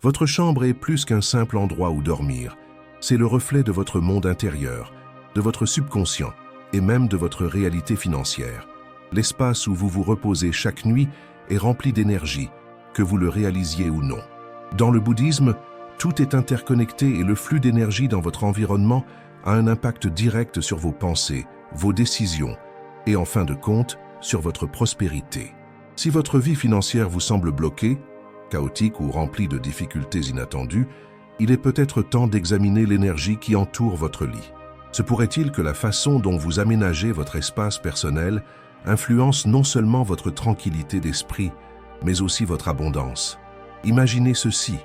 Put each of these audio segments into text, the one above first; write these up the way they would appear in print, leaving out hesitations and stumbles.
Votre chambre est plus qu'un simple endroit où dormir. C'est le reflet de votre monde intérieur, de votre subconscient et même de votre réalité financière. L'espace où vous vous reposez chaque nuit est rempli d'énergie, que vous le réalisiez ou non. Dans le bouddhisme, tout est interconnecté et le flux d'énergie dans votre environnement a un impact direct sur vos pensées, vos décisions et en fin de compte, sur votre prospérité. Si votre vie financière vous semble bloquée, chaotique ou remplie de difficultés inattendues, il est peut-être temps d'examiner l'énergie qui entoure votre lit. Se pourrait-il que la façon dont vous aménagez votre espace personnel influence non seulement votre tranquillité d'esprit, mais aussi votre abondance? Imaginez ceci.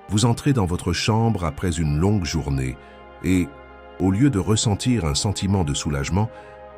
Vous entrez dans votre chambre après une longue journée et, au lieu de ressentir un sentiment de soulagement,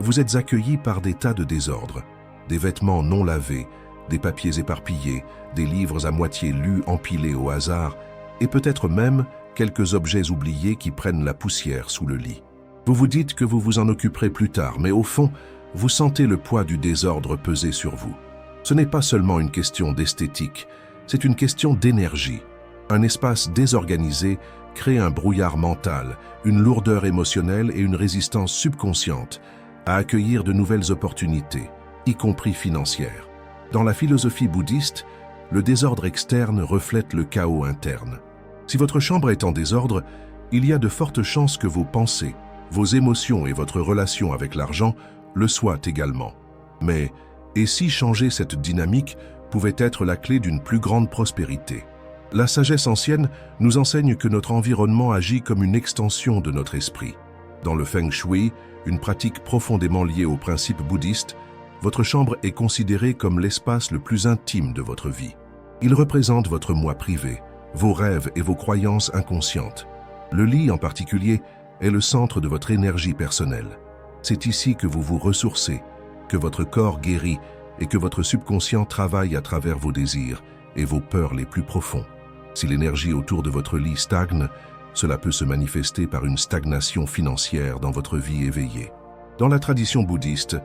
vous êtes accueilli par des tas de désordre, des vêtements non lavés, des papiers éparpillés, des livres à moitié lus empilés au hasard, et peut-être même quelques objets oubliés qui prennent la poussière sous le lit. Vous vous dites que vous vous en occuperez plus tard, mais au fond, vous sentez le poids du désordre peser sur vous. Ce n'est pas seulement une question d'esthétique, c'est une question d'énergie. Un espace désorganisé crée un brouillard mental, une lourdeur émotionnelle et une résistance subconsciente à accueillir de nouvelles opportunités, y compris financières. Dans la philosophie bouddhiste, le désordre externe reflète le chaos interne. Si votre chambre est en désordre, il y a de fortes chances que vos pensées, vos émotions et votre relation avec l'argent le soient également. Mais, et si changer cette dynamique pouvait être la clé d'une plus grande prospérité? La sagesse ancienne nous enseigne que notre environnement agit comme une extension de notre esprit. Dans le Feng Shui, une pratique profondément liée aux principes bouddhistes, votre chambre est considérée comme l'espace le plus intime de votre vie. Il représente votre moi privé, vos rêves et vos croyances inconscientes. Le lit en particulier est le centre de votre énergie personnelle. C'est ici que vous vous ressourcez, que votre corps guérit et que votre subconscient travaille à travers vos désirs et vos peurs les plus profonds. Si l'énergie autour de votre lit stagne, cela peut se manifester par une stagnation financière dans votre vie éveillée. Dans la tradition bouddhiste,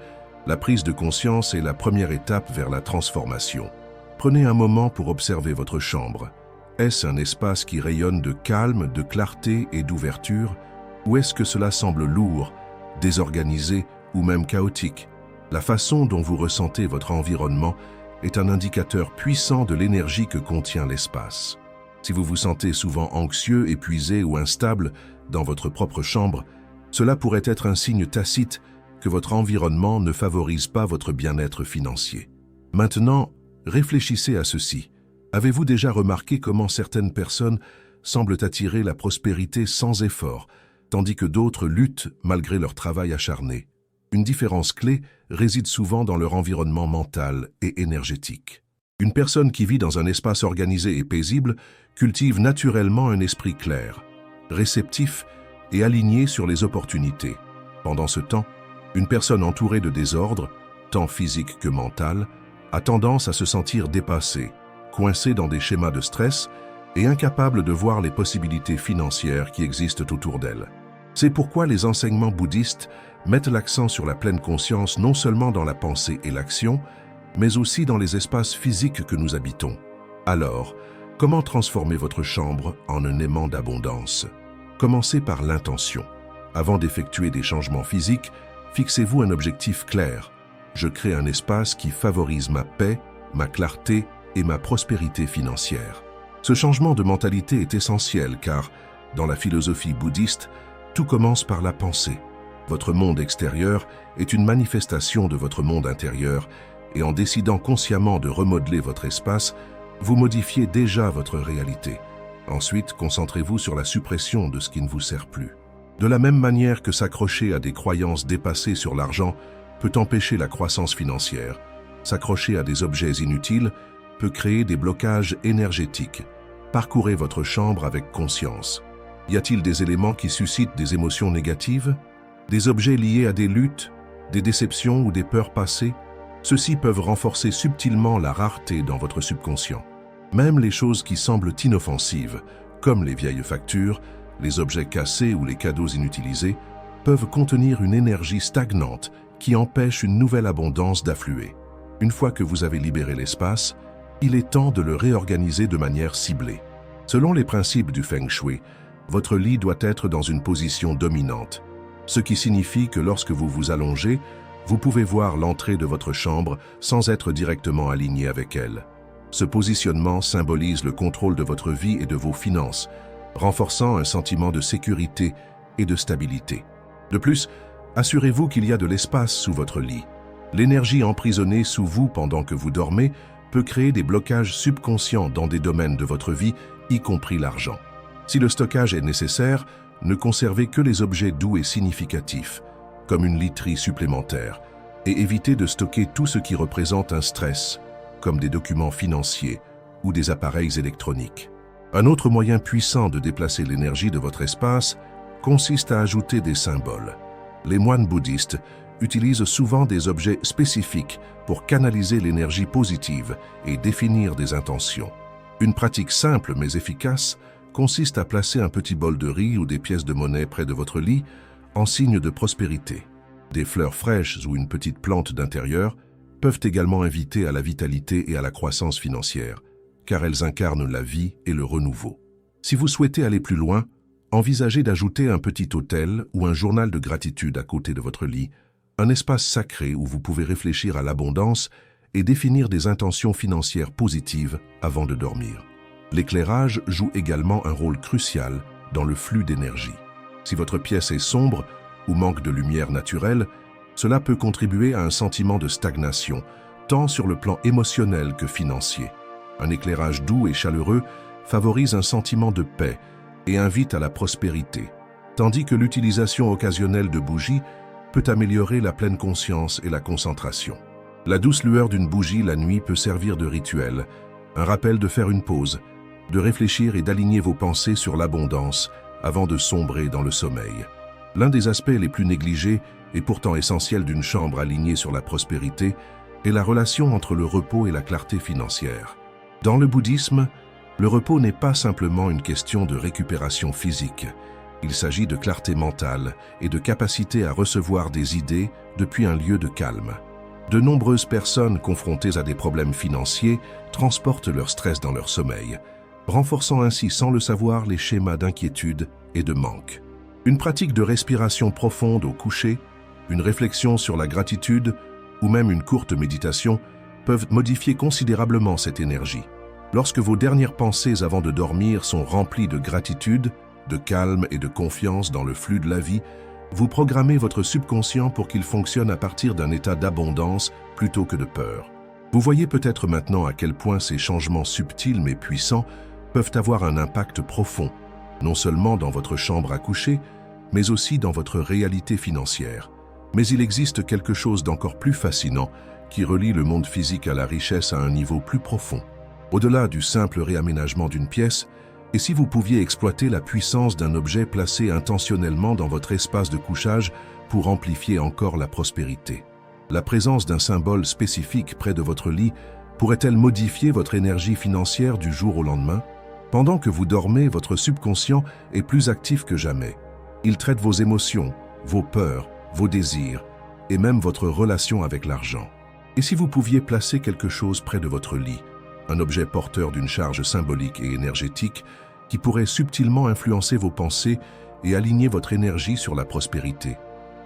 la prise de conscience est la première étape vers la transformation. Prenez un moment pour observer votre chambre. Est-ce un espace qui rayonne de calme, de clarté et d'ouverture, ou est-ce que cela semble lourd, désorganisé ou même chaotique? La façon dont vous ressentez votre environnement est un indicateur puissant de l'énergie que contient l'espace. Si vous vous sentez souvent anxieux, épuisé ou instable dans votre propre chambre, cela pourrait être un signe tacite que votre environnement ne favorise pas votre bien-être financier. Maintenant, réfléchissez à ceci. Avez-vous déjà remarqué comment certaines personnes semblent attirer la prospérité sans effort, tandis que d'autres luttent malgré leur travail acharné? Une différence clé réside souvent dans leur environnement mental et énergétique. Une personne qui vit dans un espace organisé et paisible cultive naturellement un esprit clair, réceptif et aligné sur les opportunités. Pendant ce temps, une personne entourée de désordre, tant physique que mental, a tendance à se sentir dépassée, coincée dans des schémas de stress et incapable de voir les possibilités financières qui existent autour d'elle. C'est pourquoi les enseignements bouddhistes mettent l'accent sur la pleine conscience non seulement dans la pensée et l'action, mais aussi dans les espaces physiques que nous habitons. Alors, comment transformer votre chambre en un aimant d'abondance? Commencez par l'intention. Avant d'effectuer des changements physiques, fixez-vous un objectif clair. Je crée un espace qui favorise ma paix, ma clarté et ma prospérité financière. Ce changement de mentalité est essentiel car, dans la philosophie bouddhiste, tout commence par la pensée. Votre monde extérieur est une manifestation de votre monde intérieur et en décidant consciemment de remodeler votre espace, vous modifiez déjà votre réalité. Ensuite, concentrez-vous sur la suppression de ce qui ne vous sert plus. De la même manière que s'accrocher à des croyances dépassées sur l'argent peut empêcher la croissance financière, s'accrocher à des objets inutiles peut créer des blocages énergétiques. Parcourez votre chambre avec conscience. Y a-t-il des éléments qui suscitent des émotions négatives? Des objets liés à des luttes, des déceptions ou des peurs passées? Ceux-ci peuvent renforcer subtilement la rareté dans votre subconscient. Même les choses qui semblent inoffensives, comme les vieilles factures, les objets cassés ou les cadeaux inutilisés, peuvent contenir une énergie stagnante qui empêche une nouvelle abondance d'affluer. Une fois que vous avez libéré l'espace, il est temps de le réorganiser de manière ciblée. Selon les principes du Feng Shui, votre lit doit être dans une position dominante, ce qui signifie que lorsque vous vous allongez, vous pouvez voir l'entrée de votre chambre sans être directement aligné avec elle. Ce positionnement symbolise le contrôle de votre vie et de vos finances, renforçant un sentiment de sécurité et de stabilité. De plus, assurez-vous qu'il y a de l'espace sous votre lit. L'énergie emprisonnée sous vous pendant que vous dormez peut créer des blocages subconscients dans des domaines de votre vie, y compris l'argent. Si le stockage est nécessaire, ne conservez que les objets doux et significatifs, comme une literie supplémentaire, et évitez de stocker tout ce qui représente un stress, comme des documents financiers ou des appareils électroniques. Un autre moyen puissant de déplacer l'énergie de votre espace consiste à ajouter des symboles. Les moines bouddhistes utilisent souvent des objets spécifiques pour canaliser l'énergie positive et définir des intentions. Une pratique simple mais efficace consiste à placer un petit bol de riz ou des pièces de monnaie près de votre lit en signe de prospérité. Des fleurs fraîches ou une petite plante d'intérieur peuvent également inviter à la vitalité et à la croissance financière, car elles incarnent la vie et le renouveau. Si vous souhaitez aller plus loin, envisagez d'ajouter un petit autel ou un journal de gratitude à côté de votre lit, un espace sacré où vous pouvez réfléchir à l'abondance et définir des intentions financières positives avant de dormir. L'éclairage joue également un rôle crucial dans le flux d'énergie. Si votre pièce est sombre ou manque de lumière naturelle, cela peut contribuer à un sentiment de stagnation, tant sur le plan émotionnel que financier. Un éclairage doux et chaleureux favorise un sentiment de paix et invite à la prospérité, tandis que l'utilisation occasionnelle de bougies peut améliorer la pleine conscience et la concentration. La douce lueur d'une bougie la nuit peut servir de rituel, un rappel de faire une pause, de réfléchir et d'aligner vos pensées sur l'abondance avant de sombrer dans le sommeil. L'un des aspects les plus négligés et pourtant essentiels d'une chambre alignée sur la prospérité est la relation entre le repos et la clarté financière. Dans le bouddhisme, le repos n'est pas simplement une question de récupération physique. Il s'agit de clarté mentale et de capacité à recevoir des idées depuis un lieu de calme. De nombreuses personnes confrontées à des problèmes financiers transportent leur stress dans leur sommeil, renforçant ainsi sans le savoir les schémas d'inquiétude et de manque. Une pratique de respiration profonde au coucher, une réflexion sur la gratitude ou même une courte méditation peuvent modifier considérablement cette énergie. Lorsque vos dernières pensées avant de dormir sont remplies de gratitude, de calme et de confiance dans le flux de la vie, vous programmez votre subconscient pour qu'il fonctionne à partir d'un état d'abondance plutôt que de peur. Vous voyez peut-être maintenant à quel point ces changements subtils mais puissants peuvent avoir un impact profond, non seulement dans votre chambre à coucher, mais aussi dans votre réalité financière. Mais il existe quelque chose d'encore plus fascinant qui relie le monde physique à la richesse à un niveau plus profond. Au-delà du simple réaménagement d'une pièce, et si vous pouviez exploiter la puissance d'un objet placé intentionnellement dans votre espace de couchage pour amplifier encore la prospérité? La présence d'un symbole spécifique près de votre lit pourrait-elle modifier votre énergie financière du jour au lendemain? Pendant que vous dormez, votre subconscient est plus actif que jamais. Il traite vos émotions, vos peurs, vos désirs et même votre relation avec l'argent. Et si vous pouviez placer quelque chose près de votre lit, un objet porteur d'une charge symbolique et énergétique qui pourrait subtilement influencer vos pensées et aligner votre énergie sur la prospérité?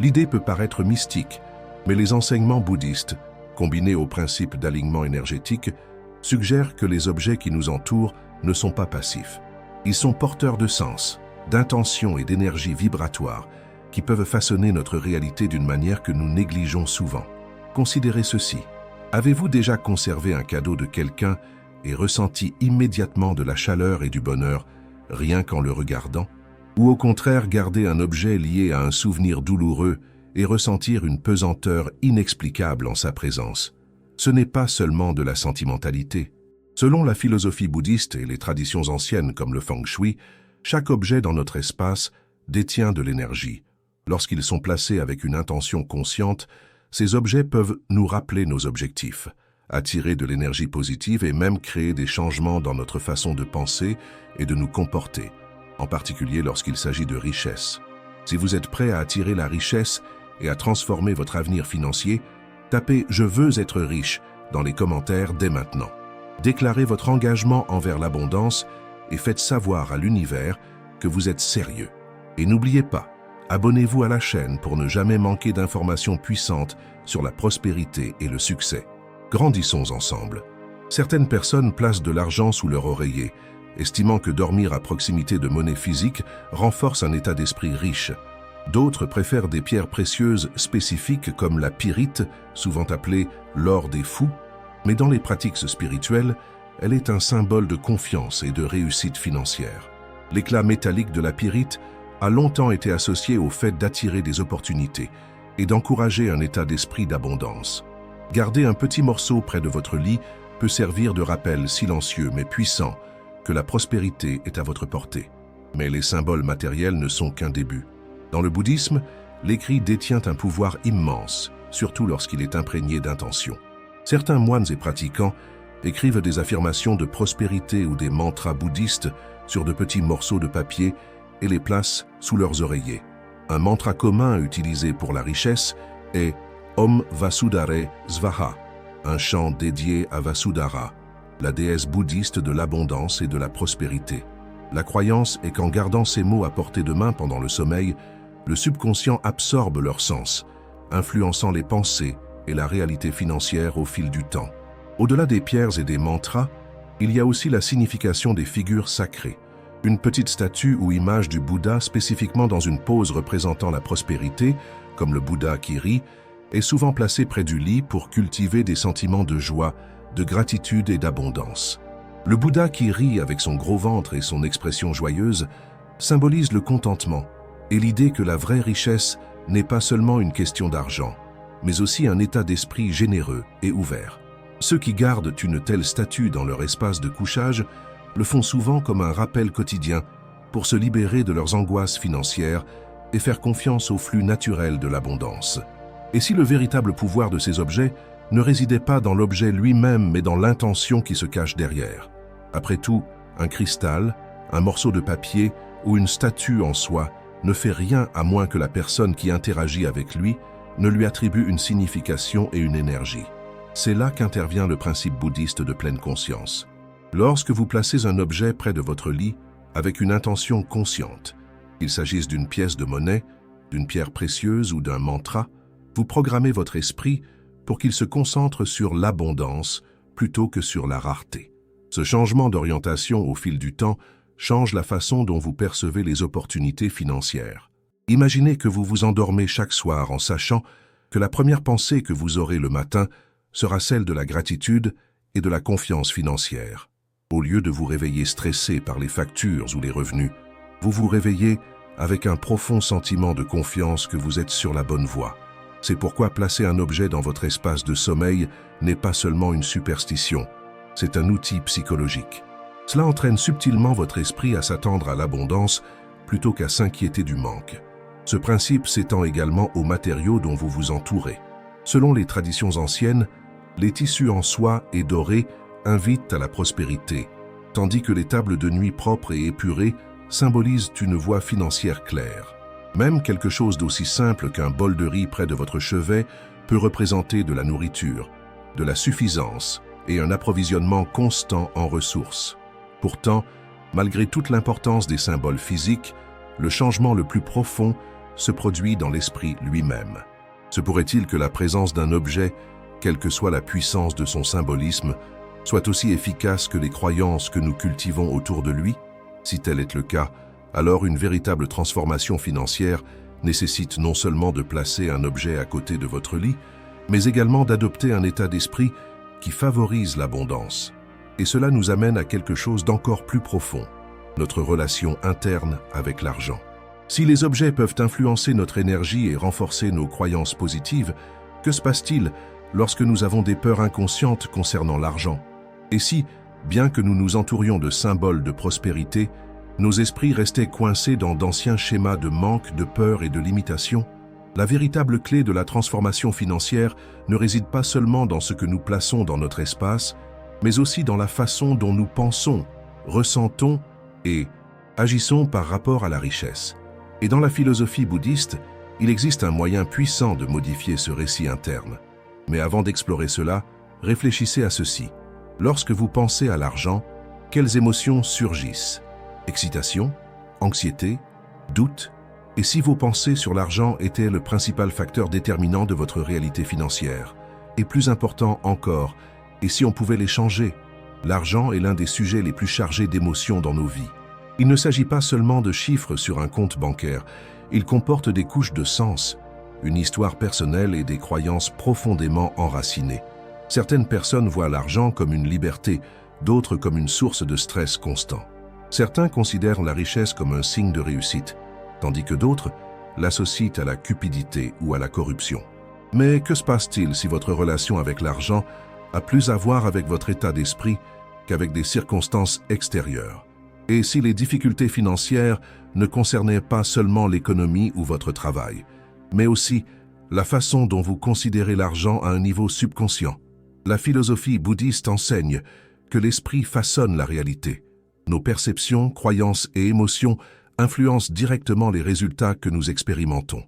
L'idée peut paraître mystique, mais les enseignements bouddhistes, combinés au principe d'alignement énergétique, suggèrent que les objets qui nous entourent ne sont pas passifs. Ils sont porteurs de sens, d'intention et d'énergie vibratoire qui peuvent façonner notre réalité d'une manière que nous négligeons souvent. Considérez ceci. Avez-vous déjà conservé un cadeau de quelqu'un et ressenti immédiatement de la chaleur et du bonheur rien qu'en le regardant? Ou au contraire garder un objet lié à un souvenir douloureux et ressentir une pesanteur inexplicable en sa présence? Ce n'est pas seulement de la sentimentalité. Selon la philosophie bouddhiste et les traditions anciennes comme le Feng Shui, chaque objet dans notre espace détient de l'énergie. Lorsqu'ils sont placés avec une intention consciente, ces objets peuvent nous rappeler nos objectifs, attirer de l'énergie positive et même créer des changements dans notre façon de penser et de nous comporter, en particulier lorsqu'il s'agit de richesse. Si vous êtes prêt à attirer la richesse et à transformer votre avenir financier, tapez « Je veux être riche » dans les commentaires dès maintenant. Déclarez votre engagement envers l'abondance et faites savoir à l'univers que vous êtes sérieux. Et n'oubliez pas, abonnez-vous à la chaîne pour ne jamais manquer d'informations puissantes sur la prospérité et le succès. Grandissons ensemble. Certaines personnes placent de l'argent sous leur oreiller, estimant que dormir à proximité de monnaie physique renforce un état d'esprit riche. D'autres préfèrent des pierres précieuses spécifiques comme la pyrite, souvent appelée l'or des fous, mais dans les pratiques spirituelles, elle est un symbole de confiance et de réussite financière. L'éclat métallique de la pyrite a longtemps été associé au fait d'attirer des opportunités et d'encourager un état d'esprit d'abondance. Garder un petit morceau près de votre lit peut servir de rappel silencieux mais puissant que la prospérité est à votre portée. Mais les symboles matériels ne sont qu'un début. Dans le bouddhisme, l'écrit détient un pouvoir immense, surtout lorsqu'il est imprégné d'intention. Certains moines et pratiquants écrivent des affirmations de prospérité ou des mantras bouddhistes sur de petits morceaux de papier et les placent sous leurs oreillers. Un mantra commun utilisé pour la richesse est Om Vasudhare Svaha, un chant dédié à Vasudhara, la déesse bouddhiste de l'abondance et de la prospérité. La croyance est qu'en gardant ces mots à portée de main pendant le sommeil, le subconscient absorbe leur sens, influençant les pensées et la réalité financière au fil du temps. Au-delà des pierres et des mantras, il y a aussi la signification des figures sacrées. Une petite statue ou image du Bouddha spécifiquement dans une pose représentant la prospérité, comme le Bouddha qui rit, est souvent placée près du lit pour cultiver des sentiments de joie, de gratitude et d'abondance. Le Bouddha qui rit avec son gros ventre et son expression joyeuse symbolise le contentement et l'idée que la vraie richesse n'est pas seulement une question d'argent, mais aussi un état d'esprit généreux et ouvert. Ceux qui gardent une telle statue dans leur espace de couchage le font souvent comme un rappel quotidien pour se libérer de leurs angoisses financières et faire confiance au flux naturel de l'abondance. Et si le véritable pouvoir de ces objets ne résidait pas dans l'objet lui-même mais dans l'intention qui se cache derrière? Après tout, un cristal, un morceau de papier ou une statue en soi ne fait rien à moins que la personne qui interagit avec lui ne lui attribue une signification et une énergie. C'est là qu'intervient le principe bouddhiste de pleine conscience. Lorsque vous placez un objet près de votre lit avec une intention consciente, qu'il s'agisse d'une pièce de monnaie, d'une pierre précieuse ou d'un mantra, vous programmez votre esprit pour qu'il se concentre sur l'abondance plutôt que sur la rareté. Ce changement d'orientation au fil du temps change la façon dont vous percevez les opportunités financières. Imaginez que vous vous endormez chaque soir en sachant que la première pensée que vous aurez le matin sera celle de la gratitude et de la confiance financière. Au lieu de vous réveiller stressé par les factures ou les revenus, vous vous réveillez avec un profond sentiment de confiance que vous êtes sur la bonne voie. C'est pourquoi placer un objet dans votre espace de sommeil n'est pas seulement une superstition, c'est un outil psychologique. Cela entraîne subtilement votre esprit à s'attendre à l'abondance plutôt qu'à s'inquiéter du manque. Ce principe s'étend également aux matériaux dont vous vous entourez. Selon les traditions anciennes, les tissus en soie et dorés invitent à la prospérité, tandis que les tables de nuit propres et épurées symbolisent une voie financière claire. Même quelque chose d'aussi simple qu'un bol de riz près de votre chevet peut représenter de la nourriture, de la suffisance et un approvisionnement constant en ressources. Pourtant, malgré toute l'importance des symboles physiques, le changement le plus profond se produit dans l'esprit lui-même. Se pourrait-il que la présence d'un objet, quelle que soit la puissance de son symbolisme, soit aussi efficace que les croyances que nous cultivons autour de lui? Si tel est le cas, alors une véritable transformation financière nécessite non seulement de placer un objet à côté de votre lit, mais également d'adopter un état d'esprit qui favorise l'abondance. Et cela nous amène à quelque chose d'encore plus profond, notre relation interne avec l'argent. Si les objets peuvent influencer notre énergie et renforcer nos croyances positives, que se passe-t-il lorsque nous avons des peurs inconscientes concernant l'argent? Et si, bien que nous nous entourions de symboles de prospérité, nos esprits restaient coincés dans d'anciens schémas de manque, de peur et de limitation? La véritable clé de la transformation financière ne réside pas seulement dans ce que nous plaçons dans notre espace, mais aussi dans la façon dont nous pensons, ressentons et agissons par rapport à la richesse. Et dans la philosophie bouddhiste, il existe un moyen puissant de modifier ce récit interne. Mais avant d'explorer cela, réfléchissez à ceci. Lorsque vous pensez à l'argent, quelles émotions surgissent? Excitation, anxiété, doute? Et si vos pensées sur l'argent étaient le principal facteur déterminant de votre réalité financière? Et plus important encore, et si on pouvait les changer? L'argent est l'un des sujets les plus chargés d'émotions dans nos vies. Il ne s'agit pas seulement de chiffres sur un compte bancaire, il comporte des couches de sens, une histoire personnelle et des croyances profondément enracinées. Certaines personnes voient l'argent comme une liberté, d'autres comme une source de stress constant. Certains considèrent la richesse comme un signe de réussite, tandis que d'autres l'associent à la cupidité ou à la corruption. Mais que se passe-t-il si votre relation avec l'argent a plus à voir avec votre état d'esprit qu'avec des circonstances extérieures? Et si les difficultés financières ne concernaient pas seulement l'économie ou votre travail, mais aussi la façon dont vous considérez l'argent à un niveau subconscient? La philosophie bouddhiste enseigne que l'esprit façonne la réalité. Nos perceptions, croyances et émotions influencent directement les résultats que nous expérimentons.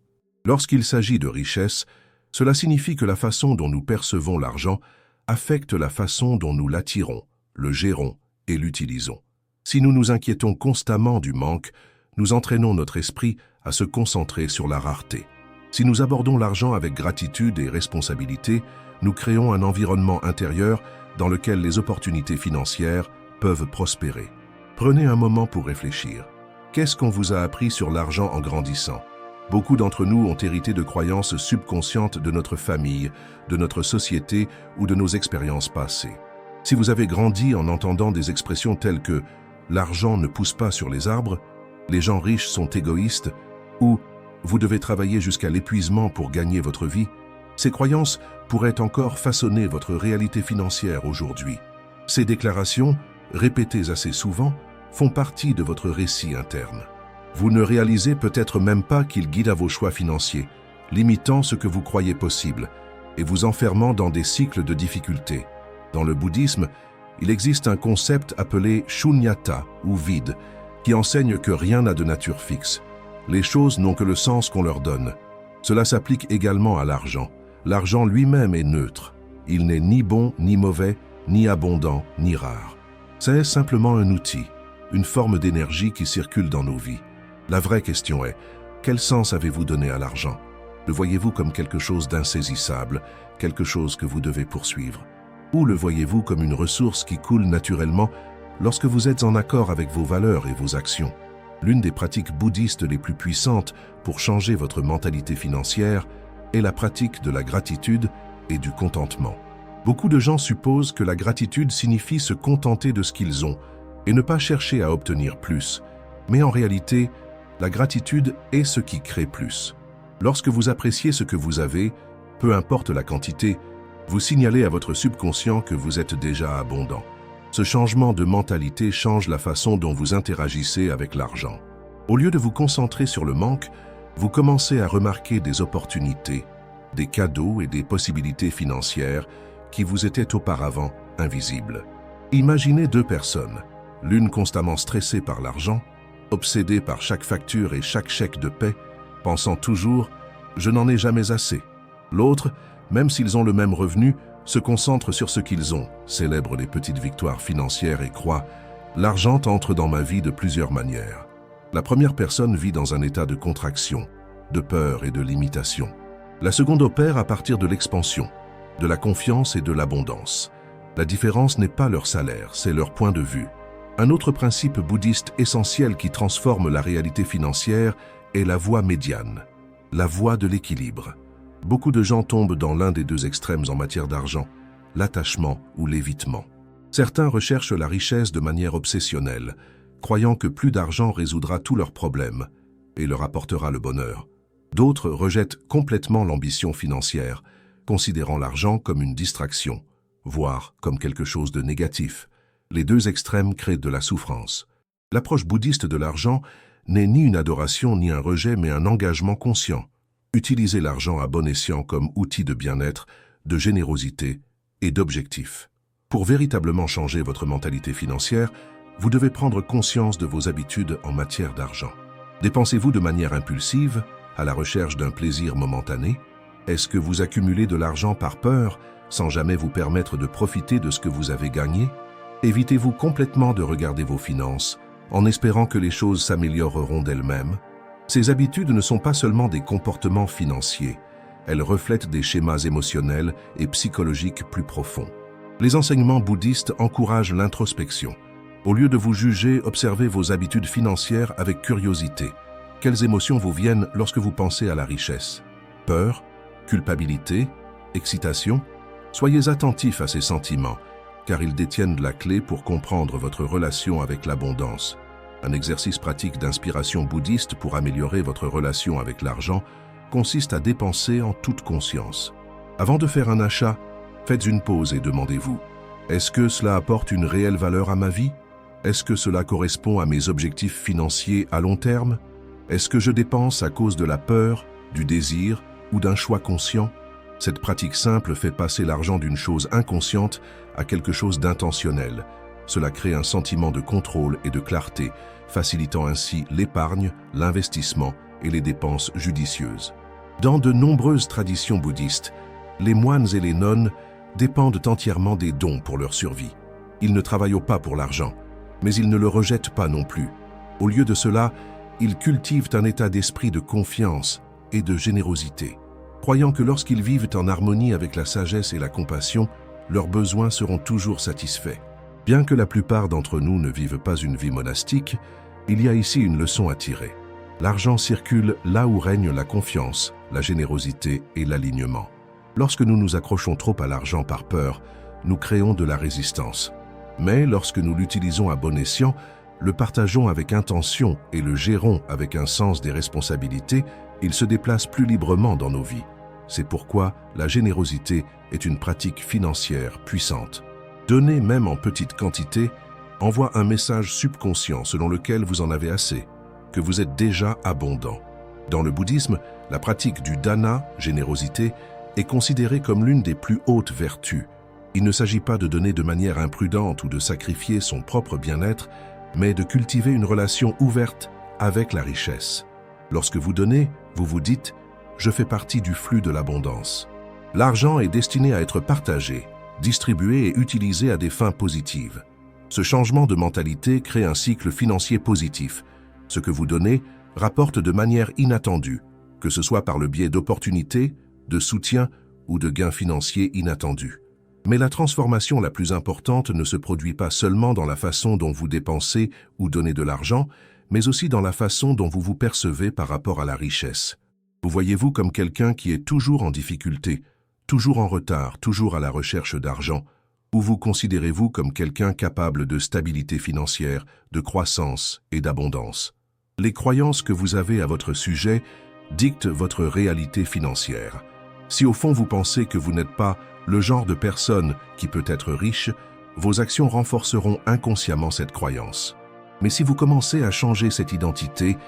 Lorsqu'il s'agit de richesse, cela signifie que la façon dont nous percevons l'argent affecte la façon dont nous l'attirons, le gérons et l'utilisons. Si nous nous inquiétons constamment du manque, nous entraînons notre esprit à se concentrer sur la rareté. Si nous abordons l'argent avec gratitude et responsabilité, nous créons un environnement intérieur dans lequel les opportunités financières peuvent prospérer. Prenez un moment pour réfléchir. Qu'est-ce qu'on vous a appris sur l'argent en grandissant? Beaucoup d'entre nous ont hérité de croyances subconscientes de notre famille, de notre société ou de nos expériences passées. Si vous avez grandi en entendant des expressions telles que « l'argent ne pousse pas sur les arbres »,« les gens riches sont égoïstes » ou « vous devez travailler jusqu'à l'épuisement pour gagner votre vie », ces croyances pourraient encore façonner votre réalité financière aujourd'hui. Ces déclarations, répétées assez souvent, font partie de votre récit interne. Vous ne réalisez peut-être même pas qu'ils guident à vos choix financiers, limitant ce que vous croyez possible et vous enfermant dans des cycles de difficultés. Dans le bouddhisme, il existe un concept appelé shunyata ou vide, qui enseigne que rien n'a de nature fixe. Les choses n'ont que le sens qu'on leur donne. Cela s'applique également à l'argent. L'argent lui-même est neutre. Il n'est ni bon ni mauvais, ni abondant ni rare. C'est simplement un outil, une forme d'énergie qui circule dans nos vies. La vraie question est, quel sens avez-vous donné à l'argent? Le voyez-vous comme quelque chose d'insaisissable, quelque chose que vous devez poursuivre? Ou le voyez-vous comme une ressource qui coule naturellement lorsque vous êtes en accord avec vos valeurs et vos actions? L'une des pratiques bouddhistes les plus puissantes pour changer votre mentalité financière est la pratique de la gratitude et du contentement. Beaucoup de gens supposent que la gratitude signifie se contenter de ce qu'ils ont et ne pas chercher à obtenir plus. Mais en réalité, la gratitude est ce qui crée plus. Lorsque vous appréciez ce que vous avez, peu importe la quantité, vous signalez à votre subconscient que vous êtes déjà abondant. Ce changement de mentalité change la façon dont vous interagissez avec l'argent. Au lieu de vous concentrer sur le manque, vous commencez à remarquer des opportunités, des cadeaux et des possibilités financières qui vous étaient auparavant invisibles. Imaginez deux personnes, l'une constamment stressée par l'argent, obsédée par chaque facture et chaque chèque de paie, pensant toujours « je n'en ai jamais assez ». L'autre, même s'ils ont le même revenu, se concentre sur ce qu'ils ont, célèbre les petites victoires financières et croit « l'argent entre dans ma vie de plusieurs manières ». La première personne vit dans un état de contraction, de peur et de limitation. La seconde opère à partir de l'expansion, de la confiance et de l'abondance. La différence n'est pas leur salaire, c'est leur point de vue. Un autre principe bouddhiste essentiel qui transforme la réalité financière est la voie médiane, la voie de l'équilibre. Beaucoup de gens tombent dans l'un des deux extrêmes en matière d'argent, l'attachement ou l'évitement. Certains recherchent la richesse de manière obsessionnelle, croyant que plus d'argent résoudra tous leurs problèmes et leur apportera le bonheur. D'autres rejettent complètement l'ambition financière, considérant l'argent comme une distraction, voire comme quelque chose de négatif. Les deux extrêmes créent de la souffrance. L'approche bouddhiste de l'argent n'est ni une adoration ni un rejet, mais un engagement conscient. Utilisez l'argent à bon escient comme outil de bien-être, de générosité et d'objectif. Pour véritablement changer votre mentalité financière, vous devez prendre conscience de vos habitudes en matière d'argent. Dépensez-vous de manière impulsive, à la recherche d'un plaisir momentané? Est-ce que vous accumulez de l'argent par peur, sans jamais vous permettre de profiter de ce que vous avez gagné? Évitez-vous complètement de regarder vos finances en espérant que les choses s'amélioreront d'elles-mêmes. Ces habitudes ne sont pas seulement des comportements financiers, elles reflètent des schémas émotionnels et psychologiques plus profonds. Les enseignements bouddhistes encouragent l'introspection. Au lieu de vous juger, observez vos habitudes financières avec curiosité. Quelles émotions vous viennent lorsque vous pensez à la richesse? Peur, culpabilité, excitation? Soyez attentifs à ces sentiments, car ils détiennent la clé pour comprendre votre relation avec l'abondance. Un exercice pratique d'inspiration bouddhiste pour améliorer votre relation avec l'argent consiste à dépenser en toute conscience. Avant de faire un achat, faites une pause et demandez-vous: est-ce que cela apporte une réelle valeur à ma vie? Est-ce que cela correspond à mes objectifs financiers à long terme? Est-ce que je dépense à cause de la peur, du désir ou d'un choix conscient? Cette pratique simple fait passer l'argent d'une chose inconsciente à quelque chose d'intentionnel. Cela crée un sentiment de contrôle et de clarté, facilitant ainsi l'épargne, l'investissement et les dépenses judicieuses. Dans de nombreuses traditions bouddhistes, les moines et les nonnes dépendent entièrement des dons pour leur survie. Ils ne travaillent pas pour l'argent, mais ils ne le rejettent pas non plus. Au lieu de cela, ils cultivent un état d'esprit de confiance et de générosité, croyant que lorsqu'ils vivent en harmonie avec la sagesse et la compassion, leurs besoins seront toujours satisfaits. Bien que la plupart d'entre nous ne vivent pas une vie monastique, il y a ici une leçon à tirer. L'argent circule là où règne la confiance, la générosité et l'alignement. Lorsque nous nous accrochons trop à l'argent par peur, nous créons de la résistance. Mais lorsque nous l'utilisons à bon escient, le partageons avec intention et le gérons avec un sens des responsabilités, il se déplace plus librement dans nos vies. C'est pourquoi la générosité est une pratique financière puissante. Donner même en petite quantité envoie un message subconscient selon lequel vous en avez assez, que vous êtes déjà abondant. Dans le bouddhisme, la pratique du dana, générosité, est considérée comme l'une des plus hautes vertus. Il ne s'agit pas de donner de manière imprudente ou de sacrifier son propre bien-être, mais de cultiver une relation ouverte avec la richesse. Lorsque vous donnez, vous vous dites « je fais partie du flux de l'abondance ». L'argent est destiné à être partagé, distribué et utilisé à des fins positives. Ce changement de mentalité crée un cycle financier positif. Ce que vous donnez rapporte de manière inattendue, que ce soit par le biais d'opportunités, de soutien ou de gains financiers inattendus. Mais la transformation la plus importante ne se produit pas seulement dans la façon dont vous dépensez ou donnez de l'argent, mais aussi dans la façon dont vous vous percevez par rapport à la richesse. Vous voyez-vous comme quelqu'un qui est toujours en difficulté, toujours en retard, toujours à la recherche d'argent, ou vous considérez-vous comme quelqu'un capable de stabilité financière, de croissance et d'abondance? Les croyances que vous avez à votre sujet dictent votre réalité financière. Si au fond vous pensez que vous n'êtes pas le genre de personne qui peut être riche, vos actions renforceront inconsciemment cette croyance. Mais si vous commencez à changer cette identité,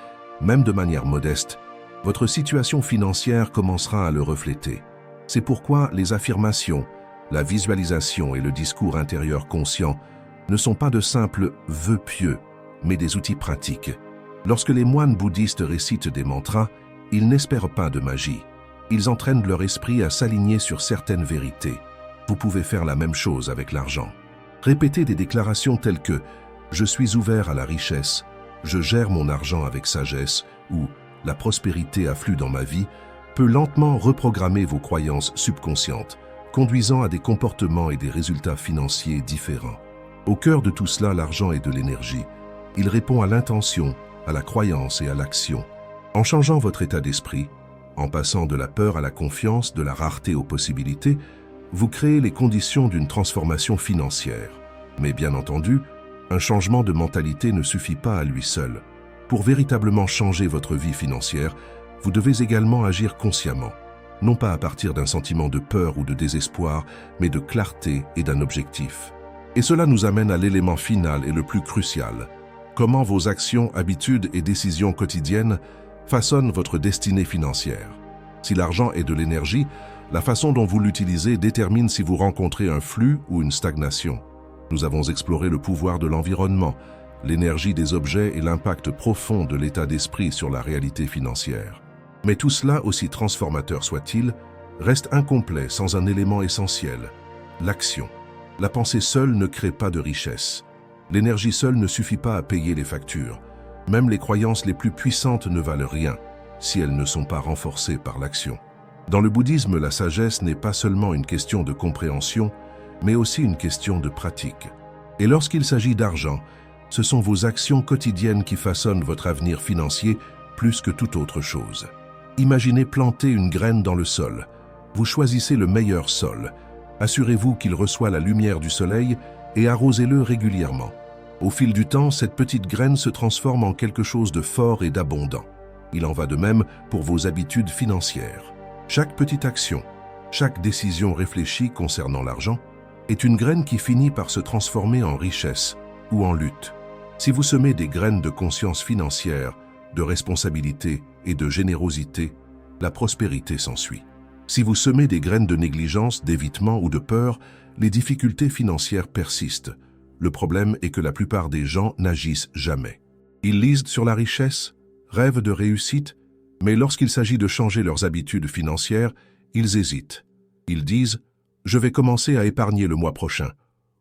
même de manière modeste, votre situation financière commencera à le refléter. C'est pourquoi les affirmations, la visualisation et le discours intérieur conscient ne sont pas de simples vœux pieux, mais des outils pratiques. Lorsque les moines bouddhistes récitent des mantras, ils n'espèrent pas de magie. Ils entraînent leur esprit à s'aligner sur certaines vérités. Vous pouvez faire la même chose avec l'argent. Répétez des déclarations telles que « Je suis ouvert à la richesse »,« Je gère mon argent avec sagesse » ou « La prospérité afflue dans ma vie » peut lentement reprogrammer vos croyances subconscientes, conduisant à des comportements et des résultats financiers différents. Au cœur de tout cela, l'argent est de l'énergie. Il répond à l'intention, à la croyance et à l'action. En changeant votre état d'esprit, en passant de la peur à la confiance, de la rareté aux possibilités, vous créez les conditions d'une transformation financière. Mais bien entendu, un changement de mentalité ne suffit pas à lui seul. Pour véritablement changer votre vie financière, vous devez également agir consciemment, non pas à partir d'un sentiment de peur ou de désespoir, mais de clarté et d'un objectif. Et cela nous amène à l'élément final et le plus crucial. Comment vos actions, habitudes et décisions quotidiennes façonnent votre destinée financière. Si l'argent est de l'énergie, la façon dont vous l'utilisez détermine si vous rencontrez un flux ou une stagnation. Nous avons exploré le pouvoir de l'environnement, l'énergie des objets et l'impact profond de l'état d'esprit sur la réalité financière. Mais tout cela, aussi transformateur soit-il, reste incomplet sans un élément essentiel, l'action. La pensée seule ne crée pas de richesse. L'énergie seule ne suffit pas à payer les factures. Même les croyances les plus puissantes ne valent rien si elles ne sont pas renforcées par l'action. Dans le bouddhisme, la sagesse n'est pas seulement une question de compréhension, mais aussi une question de pratique. Et lorsqu'il s'agit d'argent, ce sont vos actions quotidiennes qui façonnent votre avenir financier plus que toute autre chose. Imaginez planter une graine dans le sol. Vous choisissez le meilleur sol. Assurez-vous qu'il reçoit la lumière du soleil et arrosez-le régulièrement. Au fil du temps, cette petite graine se transforme en quelque chose de fort et d'abondant. Il en va de même pour vos habitudes financières. Chaque petite action, chaque décision réfléchie concernant l'argent est une graine qui finit par se transformer en richesse ou en lutte. Si vous semez des graines de conscience financière, de responsabilité et de générosité, la prospérité s'ensuit. Si vous semez des graines de négligence, d'évitement ou de peur, les difficultés financières persistent. Le problème est que la plupart des gens n'agissent jamais. Ils lisent sur la richesse, rêvent de réussite, mais lorsqu'il s'agit de changer leurs habitudes financières, ils hésitent. Ils disent « Je vais commencer à épargner le mois prochain »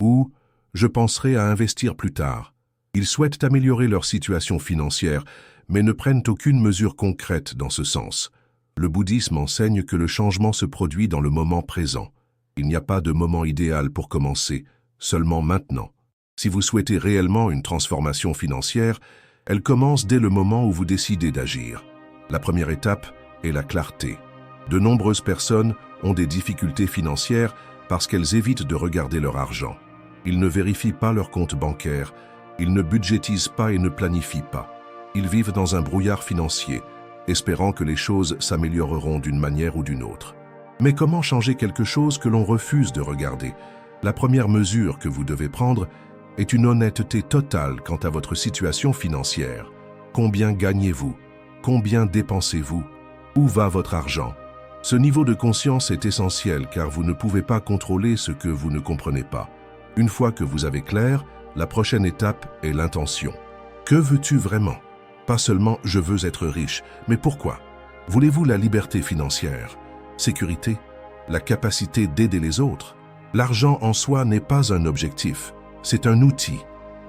ou « Je penserai à investir plus tard ». Ils souhaitent améliorer leur situation financière, mais ne prennent aucune mesure concrète dans ce sens. Le bouddhisme enseigne que le changement se produit dans le moment présent. Il n'y a pas de moment idéal pour commencer, seulement maintenant. Si vous souhaitez réellement une transformation financière, elle commence dès le moment où vous décidez d'agir. La première étape est la clarté. De nombreuses personnes ont des difficultés financières parce qu'elles évitent de regarder leur argent. Ils ne vérifient pas leur compte bancaire, ils ne budgétisent pas et ne planifient pas. Ils vivent dans un brouillard financier, espérant que les choses s'amélioreront d'une manière ou d'une autre. Mais comment changer quelque chose que l'on refuse de regarder? La première mesure que vous devez prendre est une honnêteté totale quant à votre situation financière. Combien gagnez-vous? Combien dépensez-vous? Où va votre argent? Ce niveau de conscience est essentiel car vous ne pouvez pas contrôler ce que vous ne comprenez pas. Une fois que vous avez clair, la prochaine étape est l'intention. Que veux-tu vraiment? Pas seulement « je veux être riche », mais pourquoi? Voulez-vous la liberté financière, sécurité, la capacité d'aider les autres? L'argent en soi n'est pas un objectif, c'est un outil.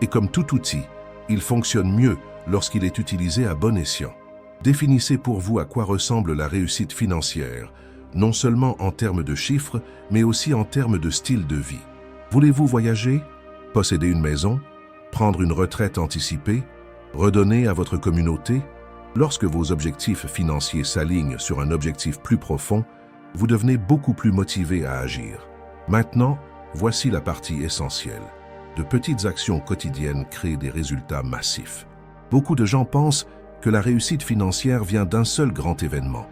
Et comme tout outil, il fonctionne mieux lorsqu'il est utilisé à bon escient. Définissez pour vous à quoi ressemble la réussite financière, non seulement en termes de chiffres, mais aussi en termes de style de vie. Voulez-vous voyager, posséder une maison, prendre une retraite anticipée, redonner à votre communauté? Lorsque vos objectifs financiers s'alignent sur un objectif plus profond, vous devenez beaucoup plus motivé à agir. Maintenant, voici la partie essentielle. De petites actions quotidiennes créent des résultats massifs. Beaucoup de gens pensent que la réussite financière vient d'un seul grand événement.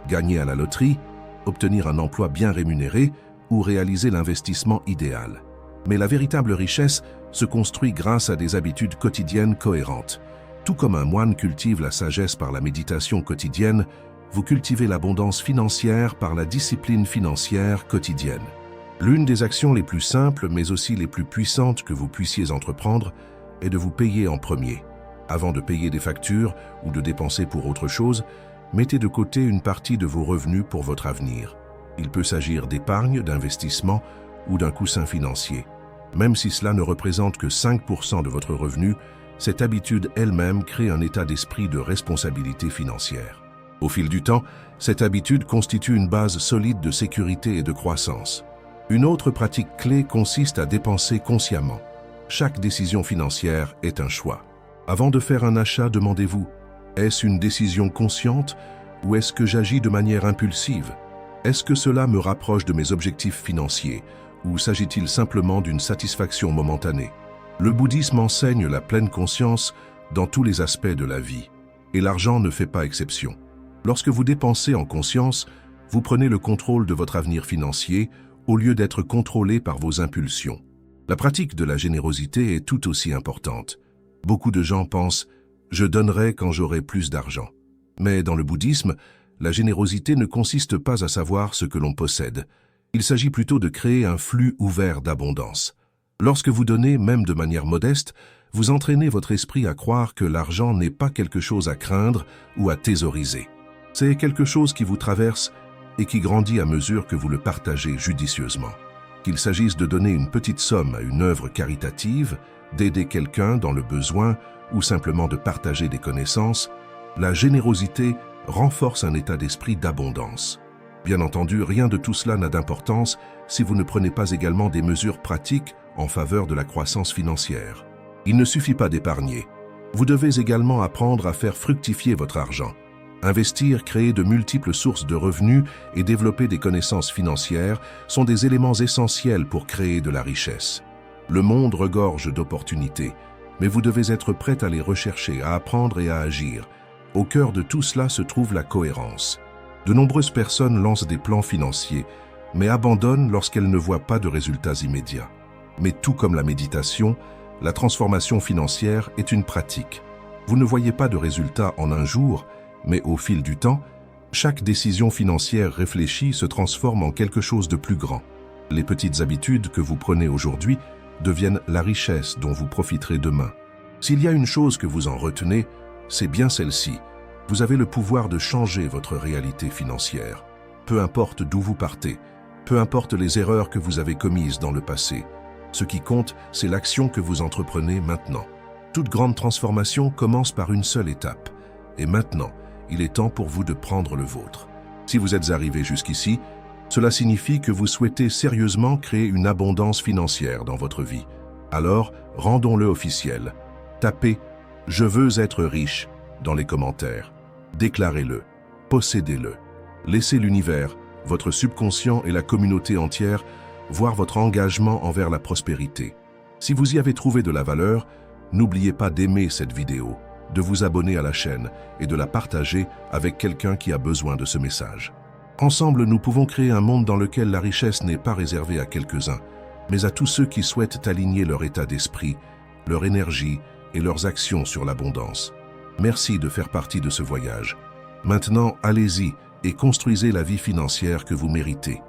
Gagner à la loterie, obtenir un emploi bien rémunéré ou réaliser l'investissement idéal. Mais la véritable richesse se construit grâce à des habitudes quotidiennes cohérentes. Tout comme un moine cultive la sagesse par la méditation quotidienne, vous cultivez l'abondance financière par la discipline financière quotidienne. L'une des actions les plus simples, mais aussi les plus puissantes que vous puissiez entreprendre, est de vous payer en premier. Avant de payer des factures ou de dépenser pour autre chose, mettez de côté une partie de vos revenus pour votre avenir. Il peut s'agir d'épargne, d'investissement ou d'un coussin financier. Même si cela ne représente que 5% de votre revenu, cette habitude elle-même crée un état d'esprit de responsabilité financière. Au fil du temps, cette habitude constitue une base solide de sécurité et de croissance. Une autre pratique clé consiste à dépenser consciemment. Chaque décision financière est un choix. Avant de faire un achat, demandez-vous, est-ce une décision consciente ou est-ce que j'agis de manière impulsive? Est-ce que cela me rapproche de mes objectifs financiers ou s'agit-il simplement d'une satisfaction momentanée? Le bouddhisme enseigne la pleine conscience dans tous les aspects de la vie, et l'argent ne fait pas exception. Lorsque vous dépensez en conscience, vous prenez le contrôle de votre avenir financier au lieu d'être contrôlé par vos impulsions. La pratique de la générosité est tout aussi importante. Beaucoup de gens pensent « je donnerai quand j'aurai plus d'argent ». Mais dans le bouddhisme, la générosité ne consiste pas à savoir ce que l'on possède. Il s'agit plutôt de créer un flux ouvert d'abondance. Lorsque vous donnez, même de manière modeste, vous entraînez votre esprit à croire que l'argent n'est pas quelque chose à craindre ou à thésauriser. C'est quelque chose qui vous traverse et qui grandit à mesure que vous le partagez judicieusement. Qu'il s'agisse de donner une petite somme à une œuvre caritative, d'aider quelqu'un dans le besoin ou simplement de partager des connaissances, la générosité renforce un état d'esprit d'abondance. Bien entendu, rien de tout cela n'a d'importance si vous ne prenez pas également des mesures pratiques en faveur de la croissance financière. Il ne suffit pas d'épargner. Vous devez également apprendre à faire fructifier votre argent. Investir, créer de multiples sources de revenus et développer des connaissances financières sont des éléments essentiels pour créer de la richesse. Le monde regorge d'opportunités, mais vous devez être prêt à les rechercher, à apprendre et à agir. Au cœur de tout cela se trouve la cohérence. De nombreuses personnes lancent des plans financiers, mais abandonnent lorsqu'elles ne voient pas de résultats immédiats. Mais tout comme la méditation, la transformation financière est une pratique. Vous ne voyez pas de résultats en un jour, mais au fil du temps, chaque décision financière réfléchie se transforme en quelque chose de plus grand. Les petites habitudes que vous prenez aujourd'hui deviennent la richesse dont vous profiterez demain. S'il y a une chose que vous en retenez, c'est bien celle-ci. Vous avez le pouvoir de changer votre réalité financière. Peu importe d'où vous partez, peu importe les erreurs que vous avez commises dans le passé. Ce qui compte, c'est l'action que vous entreprenez maintenant. Toute grande transformation commence par une seule étape. Et maintenant, il est temps pour vous de prendre le vôtre. Si vous êtes arrivé jusqu'ici, cela signifie que vous souhaitez sérieusement créer une abondance financière dans votre vie. Alors, rendons-le officiel. Tapez « Je veux être riche » dans les commentaires. Déclarez-le, possédez-le. Laissez l'univers, votre subconscient et la communauté entière voir votre engagement envers la prospérité. Si vous y avez trouvé de la valeur, n'oubliez pas d'aimer cette vidéo, de vous abonner à la chaîne et de la partager avec quelqu'un qui a besoin de ce message. Ensemble, nous pouvons créer un monde dans lequel la richesse n'est pas réservée à quelques-uns, mais à tous ceux qui souhaitent aligner leur état d'esprit, leur énergie et leurs actions sur l'abondance. Merci de faire partie de ce voyage. Maintenant, allez-y et construisez la vie financière que vous méritez.